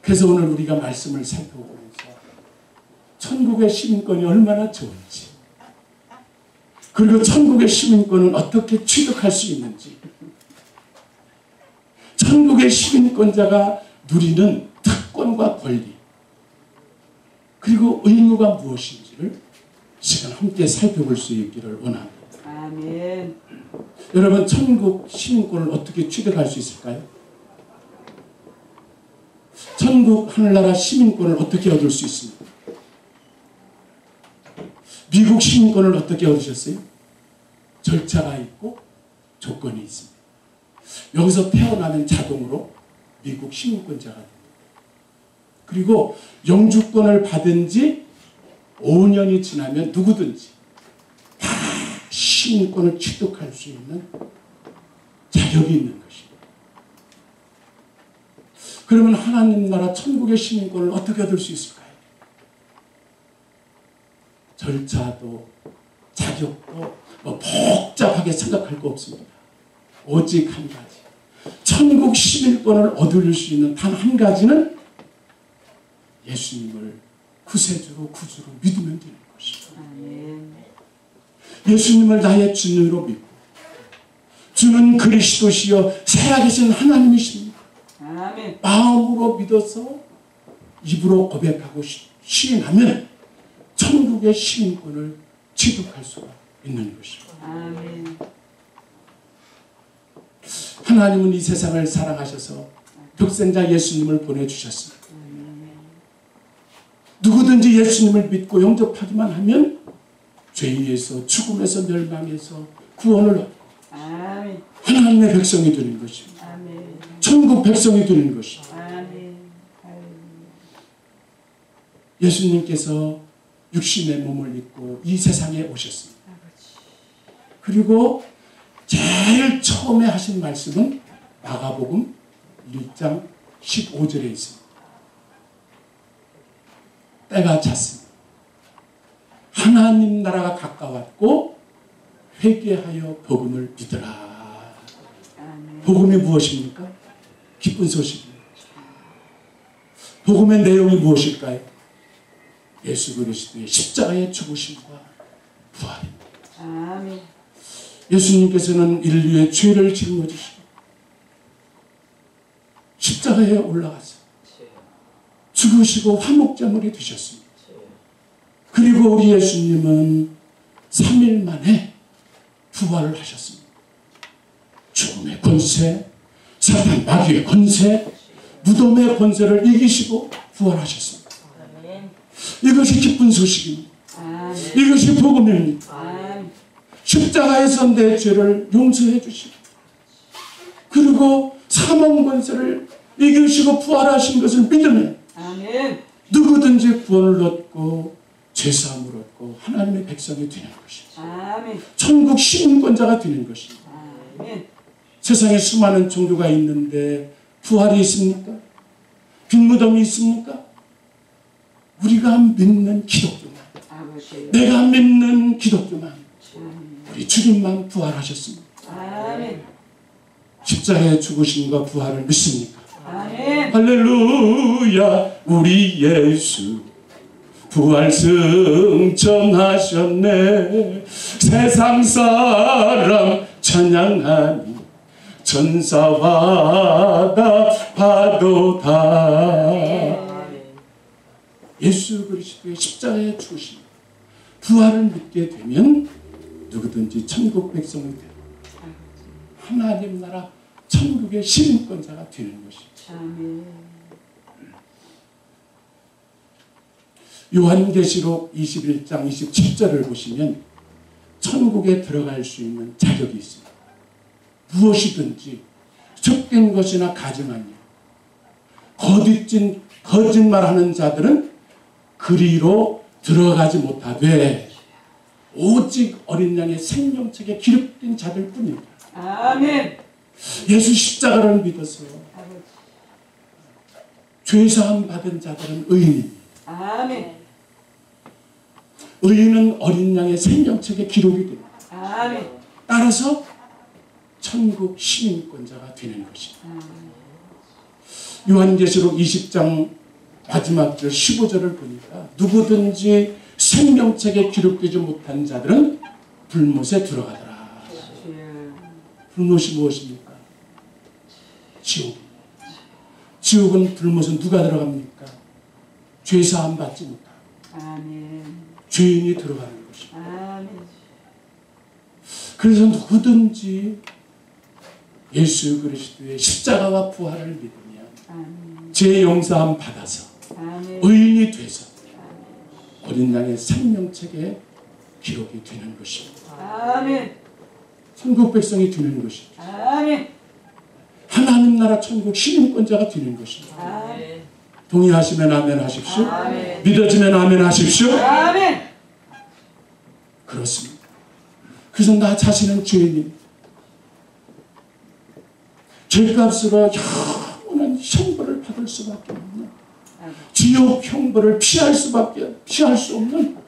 그래서 오늘 우리가 말씀을 살펴보면서 천국의 시민권이 얼마나 좋은지, 그리고 천국의 시민권은 어떻게 취득할 수 있는지, 천국의 시민권자가 누리는 특권과 권리, 그리고 의무가 무엇인지를 시간 함께 살펴볼 수 있기를 원합니다. 아멘. 여러분, 천국 시민권을 어떻게 취득할 수 있을까요? 천국 하늘나라 시민권을 어떻게 얻을 수 있습니까? 미국 시민권을 어떻게 얻으셨어요? 절차가 있고 조건이 있습니다. 여기서 태어나면 자동으로 미국 시민권자가 됩니다. 그리고 영주권을 받은 지 5년이 지나면 누구든지 다 시민권을 취득할 수 있는 자격이 있는 것입니다. 그러면 하나님 나라 천국의 시민권을 어떻게 얻을 수 있을까요? 절차도 자격도 복잡하게 생각할 거 없습니다. 오직 한 가지, 천국 시민권을 얻을 수 있는 단 한 가지는 예수님을 구세주로 구주로 믿으면 되는 것입니다. 예수님을 나의 주님으로 믿고, 주는 그리스도시여 살아계신 하나님이십니다. 아멘. 마음으로 믿어서 입으로 고백하고 시행하면 천국의 시민권을 취득할 수가 있는 것입니다. 아멘. 하나님은 이 세상을 사랑하셔서 독생자 예수님을 보내주셨습니다. 누구든지 예수님을 믿고 영접하기만 하면 죄에서 죽음에서 멸망해서 구원을 얻고 아멘. 하나님의 백성이 되는 것입니다. 아멘. 천국 백성이 되는 것입니다. 아멘. 예수님께서 육신의 몸을 입고 이 세상에 오셨습니다. 그리고 제일 처음에 하신 말씀은 마가복음 1장 15절에 있습니다. 때가 찼습니다. 하나님 나라가 가까웠고 회개하여 복음을 믿으라. 복음이 무엇입니까? 기쁜 소식입니다. 복음의 내용이 무엇일까요? 예수 그리스도의 십자가의 죽으심과 부활입니다. 아멘. 예수님께서는 인류의 죄를 짊어지시고 십자가에 올라가서 죽으시고 화목제물이 되셨습니다. 그리고 우리 예수님은 3일 만에 부활을 하셨습니다. 죽음의 권세, 사탄 마귀의 권세, 무덤의 권세를 이기시고 부활하셨습니다. 이것이 기쁜 소식입니다. 이것이 복음입니다. 십자가에서 내 죄를 용서해 주시고, 그리고 사망 권세를 이기시고 부활하신 것을 믿으면 누구든지 구원을 얻고 죄사함을 얻고 하나님의 백성이 되는 것입니다. 천국 시민권자가 되는 것입니다. 세상에 수많은 종교가 있는데 부활이 있습니까? 빈무덤이 있습니까? 우리가 믿는 기독교만, 내가 믿는 기독교만, 우리 주님만 부활하셨습니다. 십자가의 죽으심과 부활을 믿습니까? 할렐루야, 우리 예수 부활 승천하셨네. 세상 사람 찬양하니 천사와 다 파도다. 예수 그리스도의 십자가의 죽으심, 부활을 믿게 되면 누구든지 천국 백성이 되고 하나님 나라 천국의 시민권자가 되는 것입니다. 요한계시록 21장 27절을 보시면 천국에 들어갈 수 있는 자격이 있습니다. 무엇이든지 섞인 것이나 가증한 일, 거짓말하는 자들은 그리로 들어가지 못하되 오직 어린 양의 생명책에 기록된 자들 뿐입니다. 아멘. 예수 십자가를 믿어서 죄사함 받은 자들은 의인입니다. 아멘. 의인은 어린 양의 생명책에 기록이 됩니다. 아멘. 따라서 천국 시민권자가 되는 것입니다. 요한계시록 20장 마지막 절 15절을 보니까 누구든지 생명책에 기록되지 못한 자들은 불못에 들어가더라. 불못이 무엇입니까? 지옥. 지옥은 불못은 누가 들어갑니까? 죄사함 받지 못하고 아멘. 죄인이 들어가는 것입니다. 아멘. 그래서 누구든지 예수 그리스도의 십자가와 부활을 믿으면 아멘. 죄 용서함 받아서 아멘. 의인이 돼서 어린 양의 생명책에 기록이 되는 것입니다. 아멘. 천국 백성이 되는 것입니다. 아멘. 하나님 나라 천국 시민권자가 되는 것입니다. 아멘. 동의하시면 아멘 하십시오. 아멘. 믿어지면 아멘 하십시오. 아멘. 그렇습니다. 그래서 나 자신은 죄인입니다. 죄값으로 영원한 형벌을 받을 수밖에 없는, 지옥 형벌을 피할 수 없는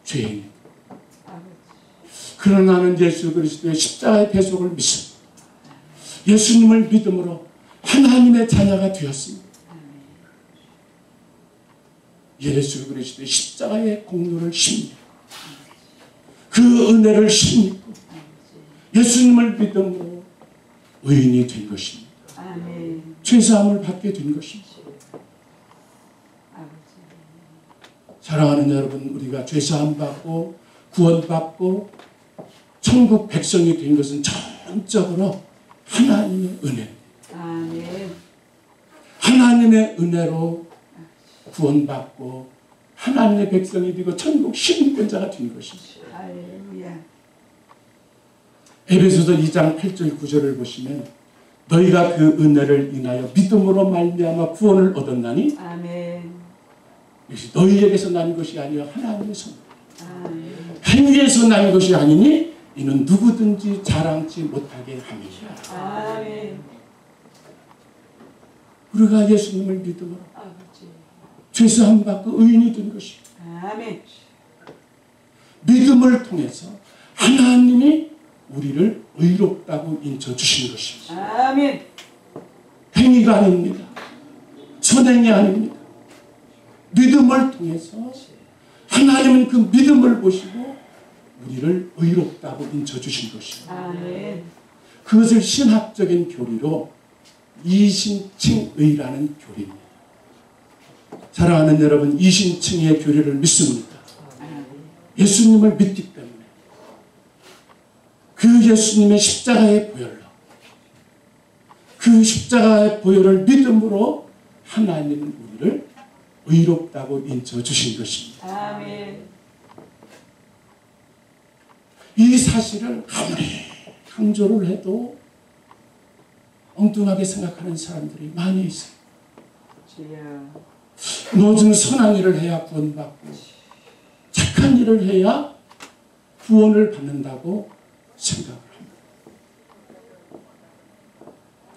죄인입니다. 그러나 나는 예수 그리스도의 십자가의 대속을 믿습니다. 예수님을 믿음으로 하나님의 자녀가 되었습니다. 예수 그리스도의 십자가의 공로를 힘입고 그 은혜를 힘입고 예수님을 믿음으로 의인이 된 것입니다. 아멘. 죄사함을 받게 된 것입니다. 사랑하는 여러분, 우리가 죄사함 받고 구원받고 천국 백성이 된 것은 전적으로 하나님의 은혜입니다. 아멘. 하나님의 은혜로 구원받고 하나님의 백성이 되고 천국 시민권자가 된 것입니다. 할렐루야. 에베소서 2장 8절 9절을 보시면 너희가 그 은혜를 인하여 믿음으로 말미암아 구원을 얻었나니 아멘. 이것이 너희에게서 난 것이 아니라 하나님의 선. 아멘. 행위에서 난 것이 아니니 이는 누구든지 자랑치 못하게 함이니라. 아멘. 우리가 예수님을 믿음으로 아버지. 죄사함 받고 의인이 된 것입니다. 아멘. 믿음을 통해서 하나님이 우리를 의롭다고 인쳐주신 것입니다. 아멘. 행위가 아닙니다. 선행이 아닙니다. 믿음을 통해서 하나님은 그 믿음을 보시고 우리를 의롭다고 인쳐주신 것입니다. 아멘. 그것을 신학적인 교리로 이신칭의라는 교리입니다. 사랑하는 여러분, 이신칭의 교리를 믿습니다. 예수님을 믿기 때문에 그 예수님의 십자가의 보혈로 그 십자가의 보혈을 믿음으로 하나님은 우리를 의롭다고 인쳐주신 것입니다. 아멘. 이 사실을 아무리 강조를 해도 엉뚱하게 생각하는 사람들이 많이 있어요. 주여. 노중 선한 일을 해야 구원받고 착한 일을 해야 구원을 받는다고 생각을 합니다.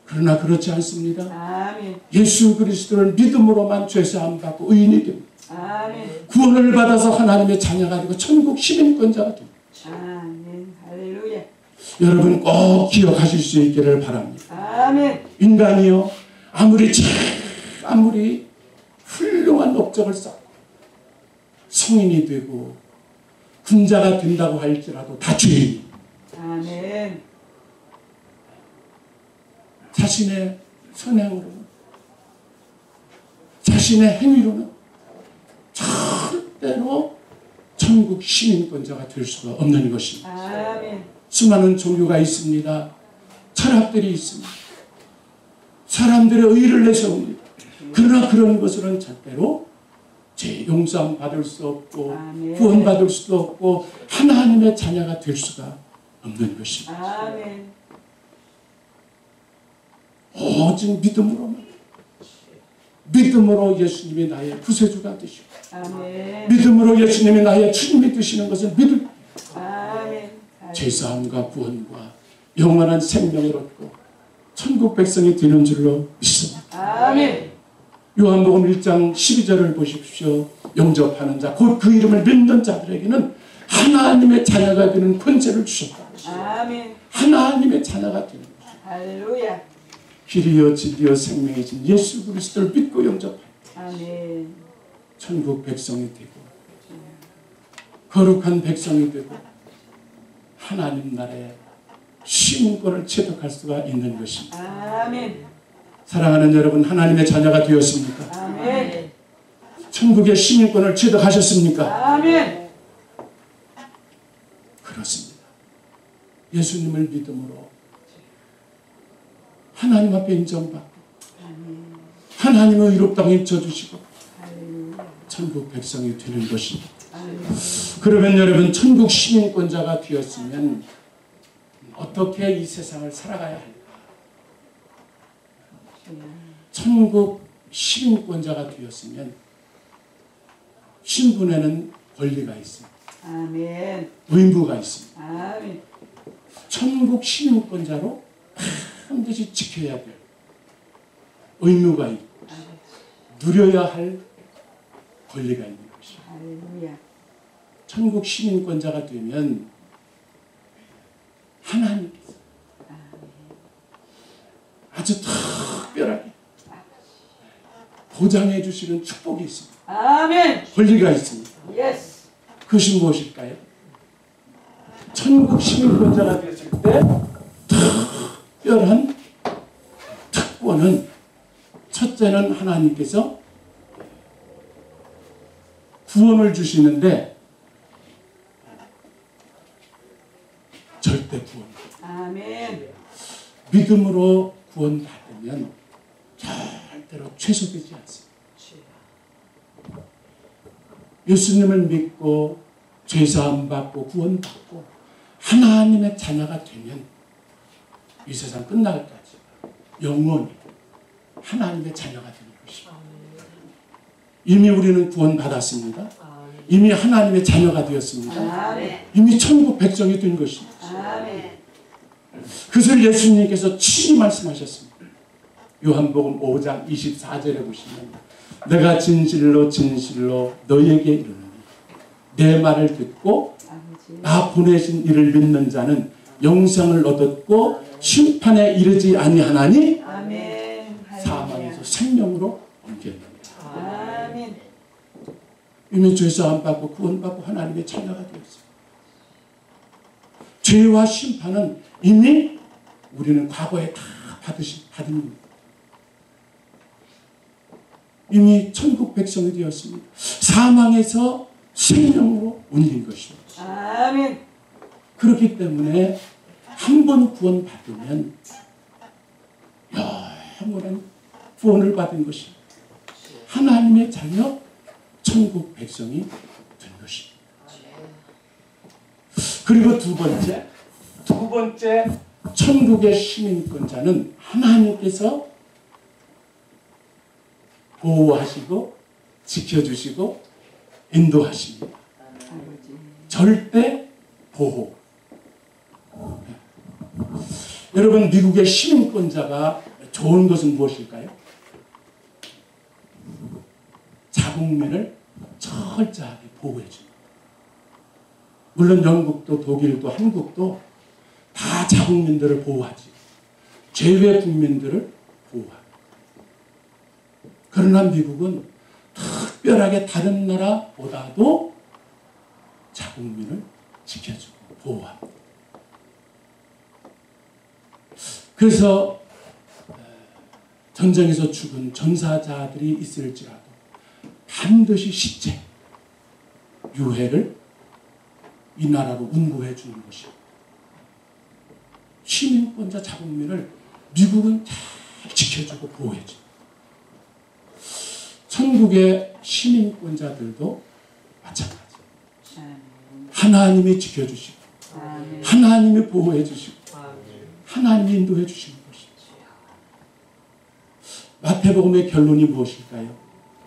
그러나 그렇지 않습니다. 아멘. 예수 그리스도를 믿음으로만 죄사함 받고 의인이 됩니다. 아멘. 구원을 받아서 하나님의 자녀가 되고 천국 시민권자가 됩니다. 아멘. 할렐루야. 여러분 꼭 기억하실 수 있기를 바랍니다. 아멘. 인간이요 아무리 훌륭한 업적을 쌓고 성인이 되고 군자가 된다고 할지라도 다 죄인입니다. 아멘. 자신의 선행으로는 자신의 행위로는 절대로 천국 시민권자가 될 수가 없는 것입니다. 아멘. 수많은 종교가 있습니다. 철학들이 있습니다. 사람들의 의를 내세웁니다. 그러나 그런 것으로는 절대로 죄 용서함 받을 수 없고 아멘. 구원받을 수도 없고 하나님의 자녀가 될 수가 없는 것입니다. 아멘. 오직 믿음으로 예수님이 나의 구세주가 되시고 아멘. 믿음으로 예수님이 나의 주님이 되시는 것을 믿을 아멘. 죄사함과 구원과 영원한 생명을 얻고 천국 백성이 되는 줄로 믿습니다. 아멘. 요한복음 1장 12절을 보십시오. 영접하는 자, 곧 그 이름을 믿는 자들에게는 하나님의 자녀가 되는 권세를 주셨다. 아멘. 하나님의 자녀가 되는 것. 할렐루야. 길이요 진리요 생명이신 예수 그리스도를 믿고 영접하여 아멘. 천국 백성이 되고 거룩한 백성이 되고 하나님 나라의 시민권을 체득할 수가 있는 것입니다. 아멘. 사랑하는 여러분, 하나님의 자녀가 되었습니까? 아멘. 천국의 시민권을 체득하셨습니까? 아멘. 그렇습니다. 예수님을 믿음으로 하나님 앞에 인정받고 하나님의 의롭다고 인쳐주시고 천국 백성이 되는 것입니다. 그러면 여러분, 천국 시민권자가 되었으면 어떻게 이 세상을 살아가야 할까? 천국 시민권자가 되었으면 신분에는 권리가 있습니다. 아멘. 의무가 있습니다. 아멘. 천국 시민권자로 반드시 지켜야 될 의무가 있고 누려야 할 권리가 있는 것입니다. 할렐루야. 천국 시민권자가 되면 하나님께서 아주 특별하게 보장해 주시는 축복이 있습니다. 아멘. 권리가 있습니다. 예스. 그것이 무엇일까요? 천국 시민권자가 되었을 때 특별한 특권은, 첫째는 하나님께서 구원을 주시는데 절대 구원. 아멘. 믿음으로 구원받으면 절대로 최소되지 않습니다. 예수님을 믿고 죄사함 받고 구원받고 하나님의 자녀가 되면 이 세상 끝날까지 영원히 하나님의 자녀가 되는 것입니다. 이미 우리는 구원받았습니다. 이미 하나님의 자녀가 되었습니다. 아멘. 이미 천국 백성이 된 것입니다. 아멘. 그것을 예수님께서 친히 말씀하셨습니다. 요한복음 5장 24절에 보시면 내가 진실로 진실로 너희에게 이르노니 내 말을 듣고 나 보내신 이를 믿는 자는 영생을 얻었고 심판에 이르지 아니하나니 아멘. 사망에서 생명으로 옮겼느니라. 아멘. 이미 죄사함 받고 구원받고 하나님의 자녀가 되었습니다. 죄와 심판은 이미 우리는 과거에 다 받은 이미 천국 백성이 되었습니다. 사망에서 생명으로 옮긴 것입니다. 아멘. 그렇기 때문에 한 번 구원받으면 영원한 구원을 받은 것입니다. 하나님의 자녀 천국 백성이 된 것입니다. 그리고 두 번째 천국의 시민권자는 하나님께서 보호하시고 지켜주시고 인도하십니다. 절대 보호. 여러분, 미국의 시민권자가 좋은 것은 무엇일까요? 자국민을 철저하게 보호해 줍니다. 물론 영국도 독일도 한국도 다 자국민들을 보호하지, 제외 국민들을 보호합니다. 그러나 미국은 특별하게 다른 나라보다도 자국민을 지켜주고 보호합니다. 그래서 전쟁에서 죽은 전사자들이 있을지라도 반드시 시체, 유해를 이 나라로 운구해 주는 것입니다. 시민권자 자국민을 미국은 잘 지켜주고 보호해 줍니다. 천국의 시민권자들도 마찬가지입니다. 하나님이 지켜주시고 하나님이 보호해 주시고 하나님이 인도해 주시는 것입니다. 마태복음의 결론이 무엇일까요?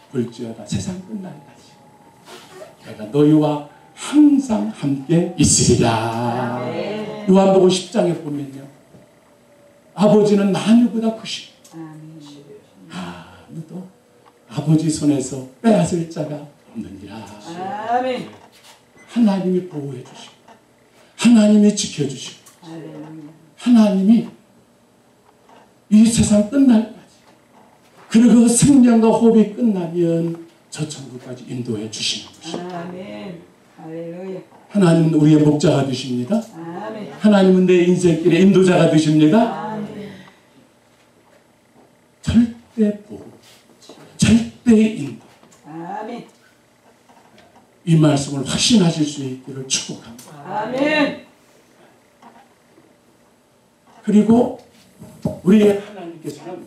볼지어다 세상 끝날까지 내가 너희와 항상 함께 있으리라. 요한복음 10장에 보면요, 아버지는 만유보다 크시고 아무도 아버지 손에서 빼앗을 자가 없느니라. 아멘. 하나님이 보호해 주시고 하나님이 지켜주시고 하나님이 이 세상 끝날까지. 그리고 그 생명과 호흡이 끝나면 저 천국까지 인도해 주시는 것입니다. 아멘. 할렐루야. 하나님은 우리의 목자가 되십니다. 아멘. 하나님은 내 인생길의 인도자가 되십니다. 아멘. 절대 보호, 절대 인도. 아멘. 이 말씀을 확신하실 수 있기를 축복합니다. 아멘. 그리고 우리 하나님께서는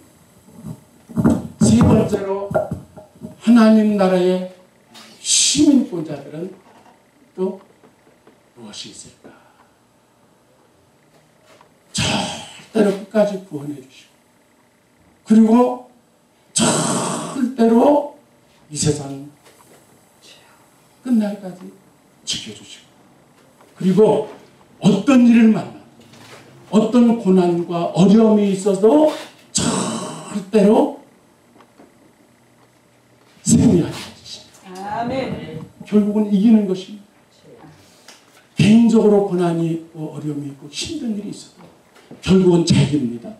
세 번째로 하나님 나라의 시민권자들은 또 무엇이 있을까? 절대로 끝까지 구원해 주시고, 그리고 절대로 이 세상 끝날까지 지켜주시고, 그리고 어떤 일을 만나 어떤 고난과 어려움이 있어도 절대로 승리하게 해주십니다. 아멘. 결국은 이기는 것입니다. 개인적으로 고난이 있고 어려움이 있고 힘든 일이 있어도 결국은 자기입니다.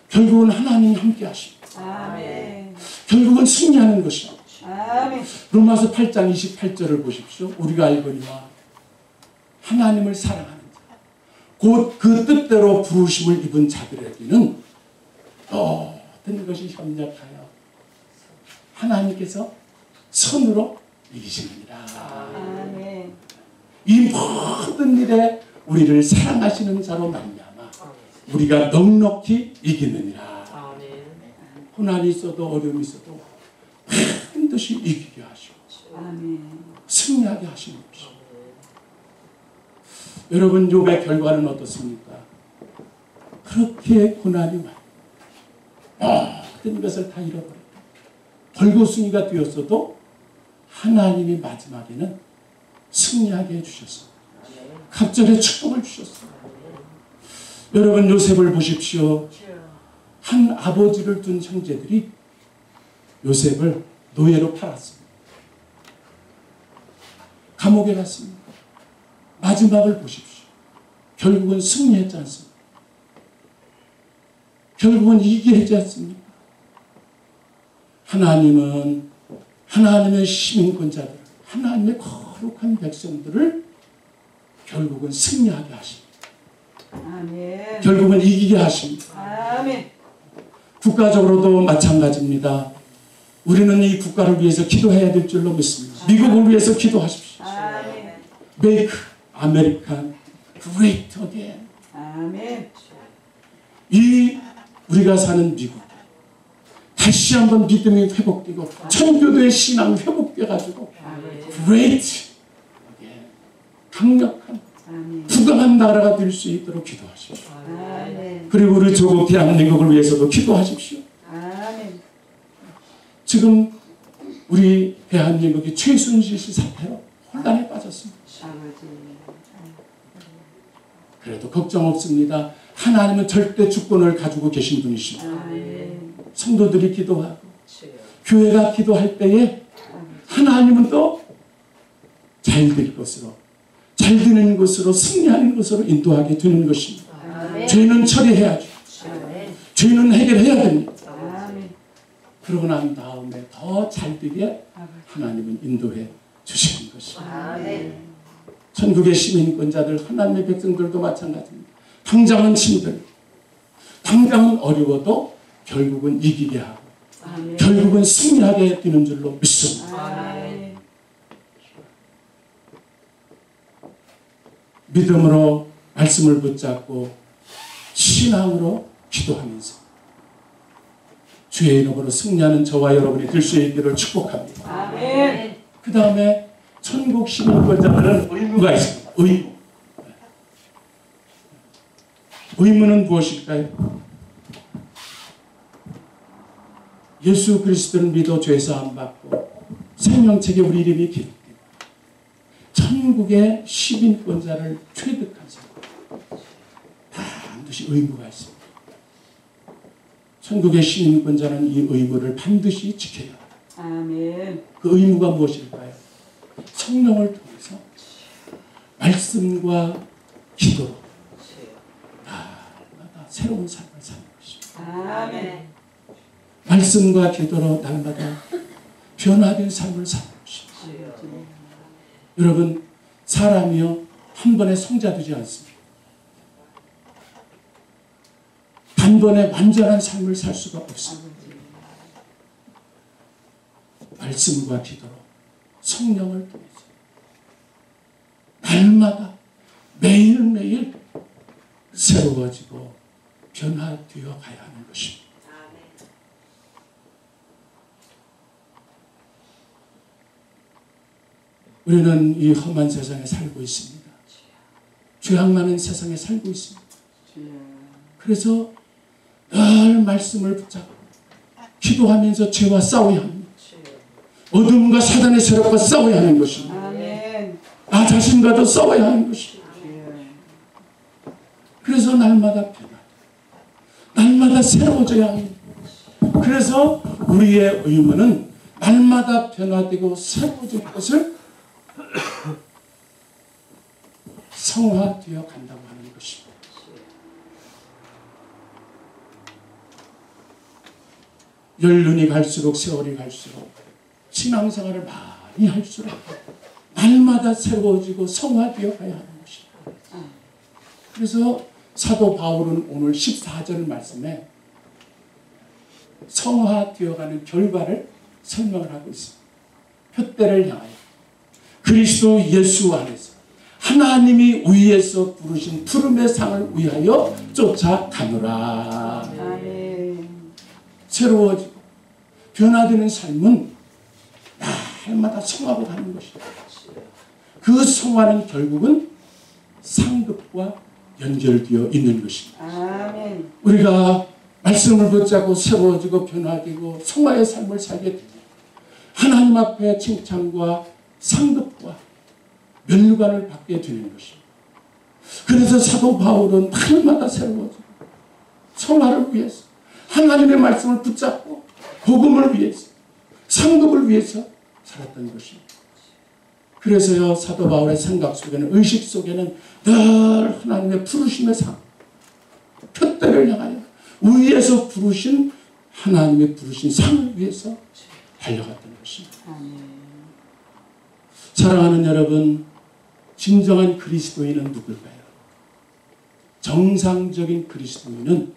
결국은 하나님이 함께 하십니다. 아멘. 결국은 승리하는 것입니다. 아멘. 로마서 8장 28절을 보십시오. 우리가 알거니와 하나님을 사랑하는 곧 그 뜻대로 부르심을 입은 자들에게는 모든 것이 협력하여 하나님께서 선으로 이기시느니라. 아멘. 이 모든 일에 우리를 사랑하시는 자로 말미암아 우리가 넉넉히 이기느니라. 고난이 있어도 어려움이 있어도 반드시 이기게 하시고 아멘. 승리하게 하시는 것입니다. 여러분, 욥의 결과는 어떻습니까? 그렇게 고난이 많이 모든 것을 다 잃어버렸다. 벌거숭이가 되었어도 하나님이 마지막에는 승리하게 해주셨습니다. 갑절의 축복을 주셨습니다. 여러분, 요셉을 보십시오. 한 아버지를 둔 형제들이 요셉을 노예로 팔았습니다. 감옥에 갔습니다. 마지막을 보십시오. 결국은 승리했지 않습니까? 결국은 이기게 하지 않습니까? 하나님은 하나님의 시민권자들, 하나님의 거룩한 백성들을 결국은 승리하게 하십니다. 아멘. 결국은 이기게 하십니다. 아멘. 국가적으로도 마찬가지입니다. 우리는 이 국가를 위해서 기도해야 될 줄로 믿습니다. 미국을 위해서 기도하십시오. 아멘. Make America Great Again. 아멘. 이 우리가 사는 미국 다시 한번 믿음이 회복되고 천교도의 신앙이 회복돼가지고 Great Again, 강력한 부강한 나라가 될 수 있도록 기도하십시오. 아멘. 그리고 우리 조국 대한민국을 위해서도 기도하십시오. 아멘. 지금 우리 대한민국이 최순실 씨 사태로 혼란에 빠졌습니다. 아버지. 그래도 걱정 없습니다. 하나님은 절대 주권을 가지고 계신 분이십니다. 아멘. 성도들이 기도하고 교회가 기도할 때에 하나님은 또 잘 될 것으로, 잘 되는 것으로, 승리하는 것으로 인도하게 되는 것입니다. 아멘. 죄는 처리해야죠. 아멘. 죄는 해결해야 됩니다. 아멘. 그러고 난 다음에 더 잘 되게 하나님은 인도해 주시는 것입니다. 아멘. 천국의 시민권자들, 하나님의 백성들도 마찬가지입니다. 당장은 힘들고 당장은 어려워도 결국은 이기게 하고 아멘. 결국은 승리하게 되는 줄로 믿습니다. 아멘. 믿음으로 말씀을 붙잡고 신앙으로 기도하면서 주의 이름으로 승리하는 저와 여러분이 될 수 있기를 축복합니다. 아멘. 그 다음에 천국 시민권자들은 의무가 있습니다. 의무. 의무는 무엇일까요? 예수 그리스도를 믿어 죄사함 받고 생명책에 우리 이름이 기록되고 천국의 시민권자를 취득한 사람, 반드시 의무가 있습니다. 천국의 시민권자는 이 의무를 반드시 지켜야 합니다. 아멘. 그 의무가 무엇일까요? 성령을 통해서 말씀과 기도로 날마다 새로운 삶을 사는 것입니다. 아멘. 말씀과 기도로 날마다 변화된 삶을 사는 것입니다. 여러분, 사람이요 한 번에 성자되지 않습니다. 단번에 완전한 삶을 살 수가 없습니다. 말씀과 기도로 성령을 통해서 날마다 매일매일 새로워지고 변화되어 가야 하는 것입니다. 우리는 이 험한 세상에 살고 있습니다. 죄악 많은 세상에 살고 있습니다. 그래서 늘 말씀을 붙잡고 기도하면서 죄와 싸워야 합니다. 어둠과 사단의 세력과 싸워야 하는 것입니다. 아멘. 나 자신과도 싸워야 하는 것입니다. 그래서 날마다 변화, 날마다 새로워져야 합니다. 그래서 우리의 의무는 날마다 변화되고 새로워질 것을 성화되어 간다고 하는 것입니다. 연륜이 갈수록 세월이 갈수록 신앙생활을 많이 할수록 날마다 새로워지고 성화되어 가야 하는 것입니다. 그래서 사도 바울은 오늘 14절 말씀에 성화되어가는 결과를 설명을 하고 있습니다. 표대를 향하여 그리스도 예수 안에서 하나님이 위에서 부르신 푸름의 상을 위하여 쫓아가노라. 아멘. 새로워지고 변화되는 삶은 날마다 성화로 가는 것입니다. 그 성화는 결국은 상급과 연결되어 있는 것입니다. 아멘. 우리가 말씀을 붙잡고 새로워지고 변화되고 성화의 삶을 살게 되면 하나님 앞에 칭찬과 상급과 면류관을 받게 되는 것입니다. 그래서 사도 바울은 날마다 새로워지고 성화를 위해서 하나님의 말씀을 붙잡고 복음을 위해서 상급을 위해서 살았던 것입니다. 그래서요 사도 바울의 생각 속에는 의식 속에는 늘 하나님의 부르심의 상, 표대를 향하여 위에서 부르신 하나님의 부르신 상을 위해서 달려갔던 것입니다. 사랑하는 여러분, 진정한 그리스도인은 누굴까요? 정상적인 그리스도인은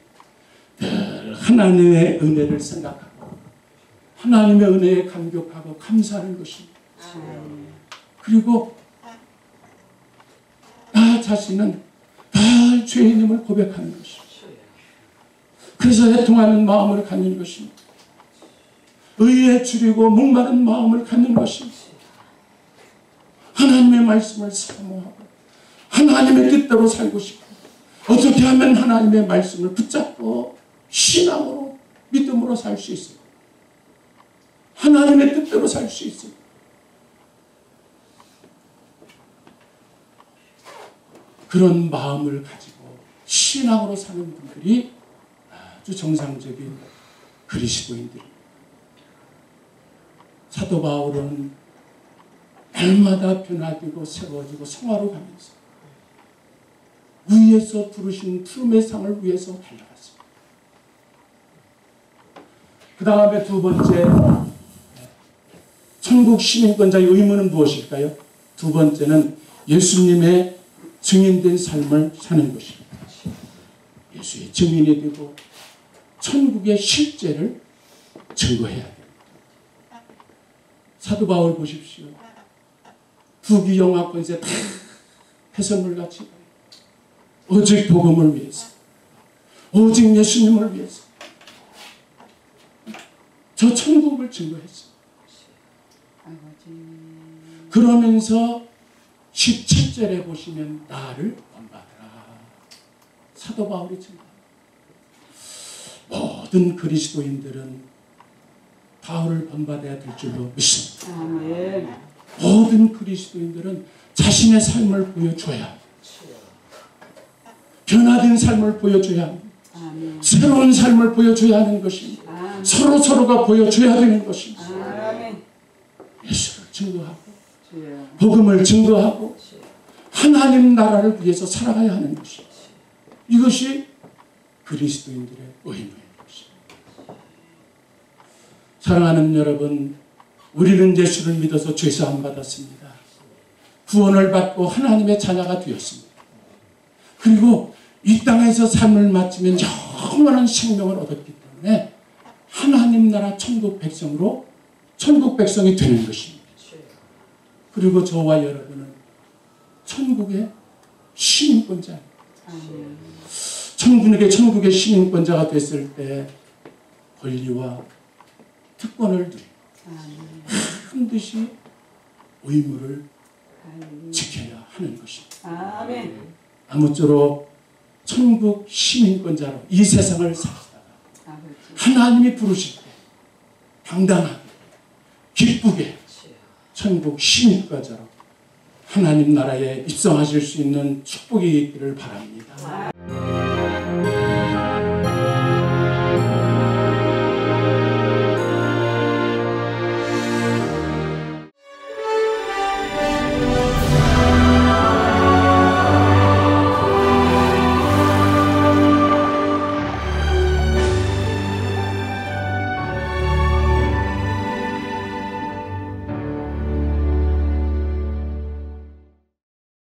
늘 하나님의 은혜를 생각하고 하나님의 은혜에 감격하고 감사하는 것입니다. 그리고 나 자신은 늘 죄인임을 고백하는 것입니다. 그래서 애통하는 마음을 갖는 것입니다. 의에 줄이고 목마른 마음을 갖는 것입니다. 하나님의 말씀을 사모하고 하나님의 뜻대로 살고 싶고 어떻게 하면 하나님의 말씀을 붙잡고 신앙으로 믿음으로 살 수 있어요. 하나님의 뜻대로 살 수 있어요. 그런 마음을 가지고 신앙으로 사는 분들이 아주 정상적인 그리스도인들입니다. 사도 바울은 날마다 변화되고 새로워지고 성화로 가면서 위에서 부르신 푸름의 상을 위해서 달려갔습니다. 그 다음에 두 번째, 천국 시민권자의 의무는 무엇일까요? 두 번째는 예수님의 증인된 삶을 사는 것입니다. 예수의 증인이 되고 천국의 실제를 증거해야 됩니다. 사도 바울 보십시오. 부귀영화 권세 다 해산물같이 오직 복음을 위해서, 오직 예수님을 위해서 저 천국을 증거했어요. 그러면서 17절에 보시면 나를 본받으라. 사도 바울이 증거합니다. 모든 그리스도인들은 바울을 본받아야 될 줄로 믿습니다. 아멘. 모든 그리스도인들은 자신의 삶을 보여줘야 합니다. 변화된 삶을 보여줘야 합니다. 아멘. 새로운 삶을 보여줘야 하는 것입니다. 아멘. 서로가 보여줘야 되는 것입니다. 아멘. 예수를 증거하고 주여. 복음을 증거하고 하나님 나라를 위해서 살아가야 하는 것입니다. 이것이 그리스도인들의 의무인 것입니다. 사랑하는 여러분, 우리는 예수를 믿어서 죄사함 받았습니다. 구원을 받고 하나님의 자녀가 되었습니다. 그리고 이 땅에서 삶을 마치면 영원한 생명을 얻었기 때문에 하나님 나라 천국 백성으로 천국 백성이 되는 것입니다. 그리고 저와 여러분은 천국의 시민권자입니다. 천국의 시민권자가 됐을 때 권리와 특권을 누리고 반드시 의무를 지켜야 하는 것입니다. 아멘. 아무쪼록 천국 시민권자로 이 세상을 살다가 하나님이 부르실 때 당당하게 기쁘게 천국 시민권자로 하나님 나라에 입성하실 수 있는 축복이 있기를 바랍니다.